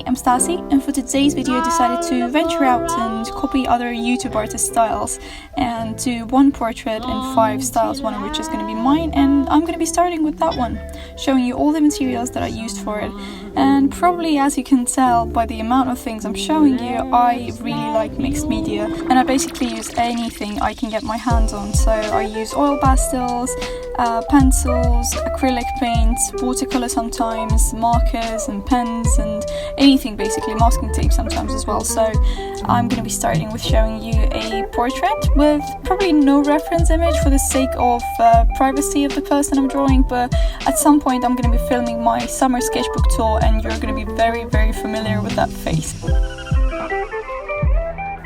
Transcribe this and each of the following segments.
I'm Stasi, and for today's video I decided to venture out and copy other YouTube artist styles and do one portrait in 5 styles, one of which is going to be mine, and I'm going to be starting with that one, showing you all the materials that I used for it. And probably, as you can tell by the amount of things I'm showing you, I really like mixed media, and I basically use anything I can get my hands on. So I use oil pastels, pencils, acrylic paints, watercolor sometimes, markers and pens, and anything basically, masking tape sometimes as well. So I'm going to be starting with showing you a portrait with probably no reference image for the sake of privacy of the person I'm drawing, but at some point I'm going to be filming my summer sketchbook tour and you're going to be very familiar with that face.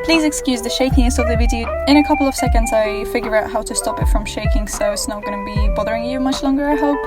Please excuse the shakiness of the video. In a couple of seconds I figure out how to stop it from shaking, so it's not going to be bothering you much longer, I hope.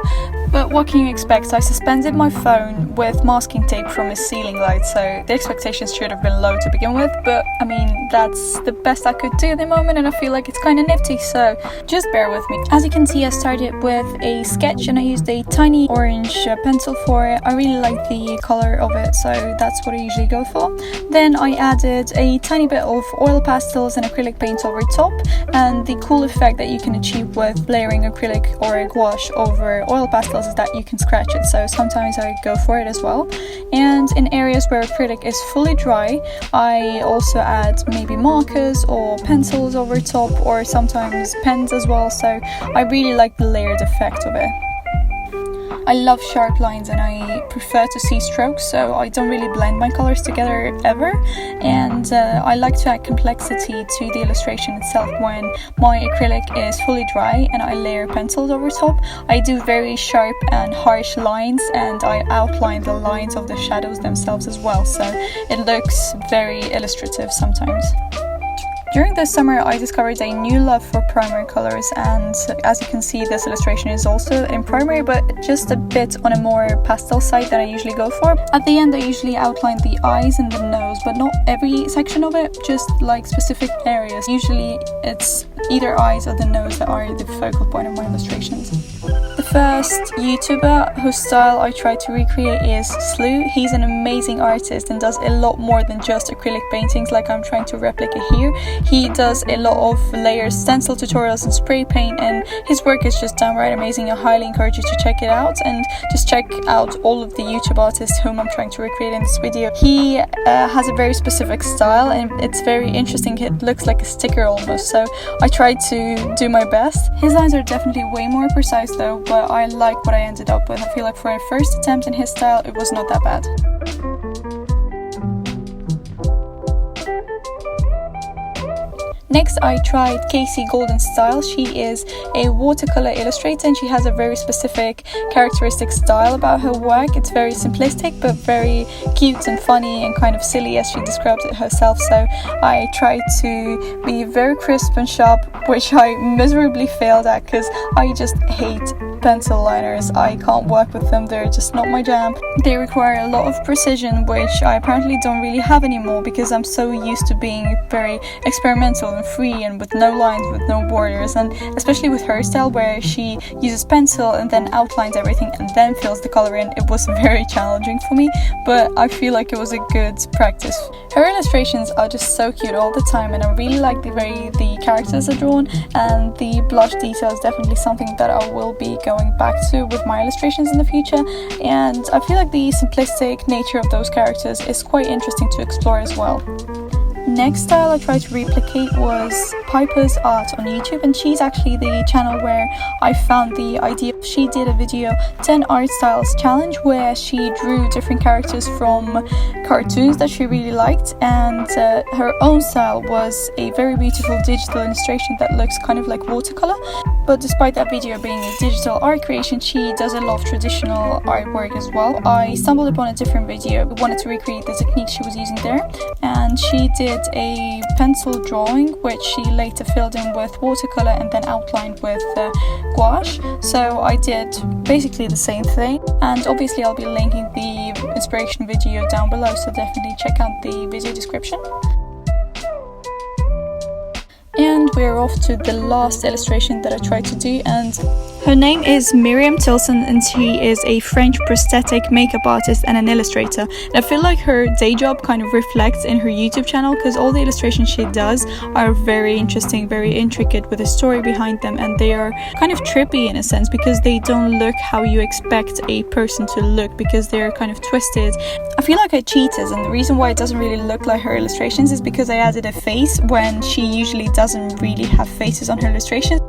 But what can you expect? I suspended my phone with masking tape from a ceiling light, so the expectations should have been low to begin with, but I mean, that's the best I could do at the moment, and I feel like it's kind of nifty, so just bear with me. As you can see, I started with a sketch and I used a tiny orange pencil for it. I really like the color of it, so that's what I usually go for. Then I added a tiny bit of oil pastels and acrylic paint over top, and the cool effect that you can achieve with layering acrylic or gouache over oil pastels is that you can scratch it, so sometimes I go for it as well. And in areas where acrylic is fully dry, I also add maybe markers or pencils over top, or sometimes pens as well, so I really like the layered effect of it. I love sharp lines and I prefer to see strokes, so I don't really blend my colors together ever, and I like to add complexity to the illustration itself when my acrylic is fully dry and I layer pencils over top. I do very sharp and harsh lines, and I outline the lines of the shadows themselves as well, so it looks very illustrative sometimes. During the summer I discovered a new love for primary colors, and as you can see this illustration is also in primary, but just a bit on a more pastel side than I usually go for. At the end I usually outline the eyes and the nose, but not every section of it, just like specific areas. Usually it's either eyes or the nose that are the focal point of my illustrations. The first YouTuber whose style I try to recreate is Slew. He's an amazing artist and does a lot more than just acrylic paintings like I'm trying to replicate here. He does a lot of layers, stencil tutorials and spray paint, and his work is just downright amazing. I highly encourage you to check it out, and just check out all of the YouTube artists whom I'm trying to recreate in this video. He has a very specific style and it's very interesting. It looks like a sticker almost, so I tried to do my best. His lines are definitely way more precise though, but I like what I ended up with. I feel like for a first attempt in his style it was not that bad. Next I tried Kasey Golden's style. She is a watercolor illustrator and she has a very specific characteristic style about her work. It's very simplistic but very cute and funny and kind of silly as she describes it herself, so I tried to be very crisp and sharp, which I miserably failed at because I just hate pencil liners. I can't work with them, they're just not my jam. They require a lot of precision, which I apparently don't really have anymore because I'm so used to being very experimental and free and with no lines, with no borders, and especially with her style where she uses pencil and then outlines everything and then fills the color in. It was very challenging for me, but I feel like it was a good practice. Her illustrations are just so cute all the time, and I really like the way the characters are drawn, and the blush detail is definitely something that I will be going back to with my illustrations in the future, and I feel like the simplistic nature of those characters is quite interesting to explore as well. Next style I tried to replicate was PYPAH'S art on YouTube, and she's actually the channel where I found the idea. She did a video 10 art styles challenge where she drew different characters from cartoons that she really liked, and her own style was a very beautiful digital illustration that looks kind of like watercolor. But despite that video being a digital art creation, she does a lot of traditional artwork as well. I stumbled upon a different video, wanted to recreate the technique she was using there, and she did a pencil drawing which she later filled in with watercolor and then outlined with gouache. So I did basically the same thing, and obviously I'll be linking the inspiration video down below, so definitely check out the video description. And we're off to the last illustration that I tried to do, and Her name is Myriam Tillson and she is a French prosthetic makeup artist and an illustrator. And I feel like her day job kind of reflects in her YouTube channel because all the illustrations she does are very interesting, very intricate with a story behind them, and they are kind of trippy in a sense because they don't look how you expect a person to look because they're kind of twisted. I feel like I cheated, and the reason why it doesn't really look like her illustrations is because I added a face when she usually doesn't really have faces on her illustrations.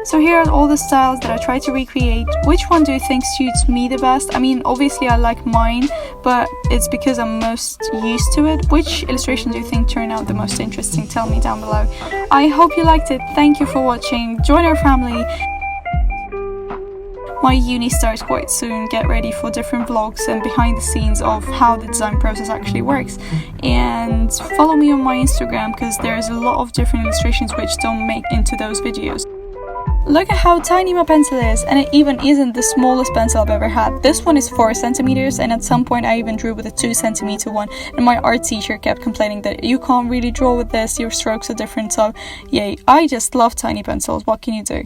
So here are all the styles that I tried to recreate. Which one do you think suits me the best? I mean, obviously I like mine, but it's because I'm most used to it. Which illustration do you think turned out the most interesting? Tell me down below. I hope you liked it. Thank you for watching. Join our family. My uni starts quite soon. Get ready for different vlogs and behind the scenes of how the design process actually works. And follow me on my Instagram because there's a lot of different illustrations which don't make into those videos. Look at how tiny my pencil is, and it even isn't the smallest pencil I've ever had. This one is 4 centimeters, and at some point I even drew with a 2 centimeter one, and my art teacher kept complaining that you can't really draw with this, your strokes are different. So yay, I just love tiny pencils. What can you do?